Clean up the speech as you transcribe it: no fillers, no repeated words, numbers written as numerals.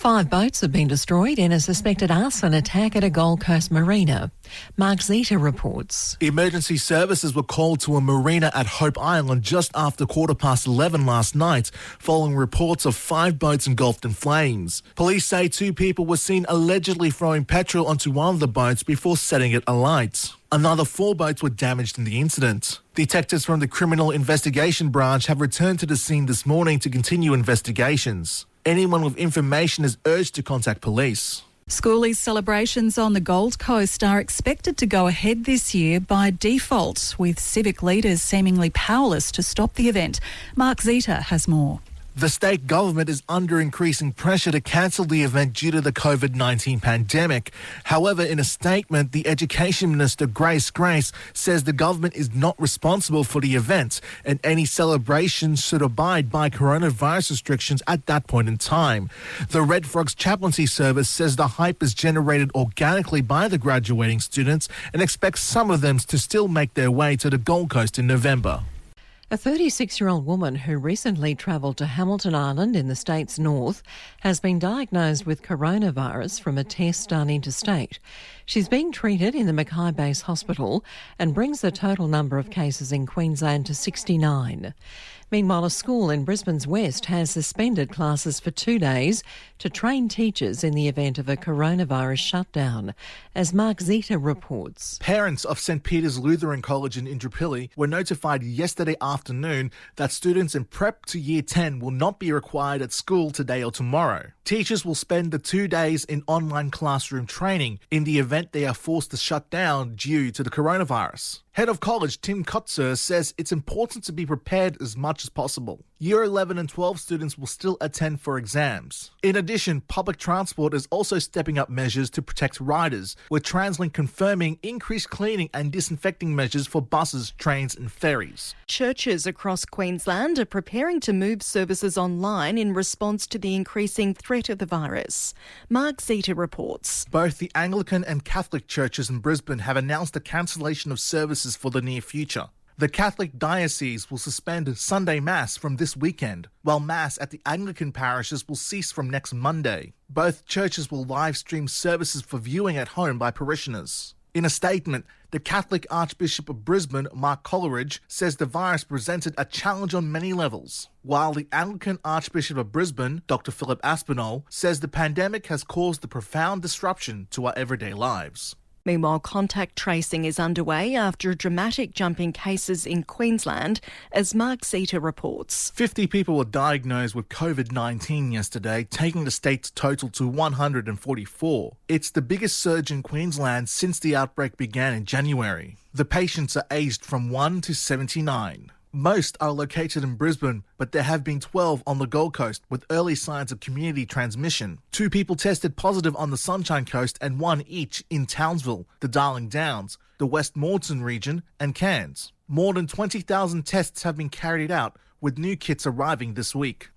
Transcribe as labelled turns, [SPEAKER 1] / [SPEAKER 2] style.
[SPEAKER 1] 5 boats have been destroyed in a suspected arson attack at a Gold Coast marina. Mark Zita reports.
[SPEAKER 2] Emergency services were called to a marina at Hope Island just after 11:15 last night, following reports of 5 boats engulfed in flames. Police say 2 people were seen allegedly throwing petrol onto one of the boats before setting it alight. Another 4 boats were damaged in the incident. Detectives from the Criminal Investigation Branch have returned to the scene this morning to continue investigations. Anyone with information is urged to contact police.
[SPEAKER 3] Schoolies celebrations on the Gold Coast are expected to go ahead this year by default, with civic leaders seemingly powerless to stop the event. Mark Zita has more.
[SPEAKER 2] The state government is under increasing pressure to cancel the event due to the COVID-19 pandemic. However, in a statement, the Education Minister, Grace, says the government is not responsible for the event and any celebrations should abide by coronavirus restrictions at that point in time. The Red Frogs Chaplaincy Service says the hype is generated organically by the graduating students and expects some of them to still make their way to the Gold Coast in November.
[SPEAKER 1] A 36-year-old woman who recently travelled to Hamilton Island in the state's north has been diagnosed with coronavirus from a test done interstate. She's being treated in the Mackay Base Hospital and brings the total number of cases in Queensland to 69. Meanwhile, a school in Brisbane's west has suspended classes for 2 days to train teachers in the event of a coronavirus shutdown, as Mark Zita reports.
[SPEAKER 2] Parents of St Peter's Lutheran College in Indooroopilly were notified yesterday afternoon that students in Prep to Year 10 will not be required at school today or tomorrow. Teachers will spend the 2 days in online classroom training in the event they are forced to shut down due to the coronavirus. Head of College Tim Kotzer says it's important to be prepared as much as possible. Year 11 and 12 students will still attend for exams. In addition, public transport is also stepping up measures to protect riders, with TransLink confirming increased cleaning and disinfecting measures for buses, trains and ferries.
[SPEAKER 4] Churches across Queensland are preparing to move services online in response to the increasing threat of the virus. Mark Zita reports.
[SPEAKER 2] Both the Anglican and Catholic churches in Brisbane have announced a cancellation of services for the near future. The Catholic diocese will suspend Sunday Mass from this weekend, while Mass at the Anglican parishes will cease from next Monday. Both churches will live stream services for viewing at home by parishioners. In a statement, the Catholic Archbishop of Brisbane, Mark Coleridge, says the virus presented a challenge on many levels, while the Anglican Archbishop of Brisbane, Dr. Philip Aspinall, says the pandemic has caused a profound disruption to our everyday lives.
[SPEAKER 4] Meanwhile, contact tracing is underway after a dramatic jump in cases in Queensland, as Mark Zita reports.
[SPEAKER 2] 50 people were diagnosed with COVID-19 yesterday, taking the state's total to 144. It's the biggest surge in Queensland since the outbreak began in January. The patients are aged from 1 to 79. Most are located in Brisbane, but there have been 12 on the Gold Coast with early signs of community transmission. 2 people tested positive on the Sunshine Coast and 1 each in Townsville, the Darling Downs, the West Moreton region and Cairns. More than 20,000 tests have been carried out, with new kits arriving this week.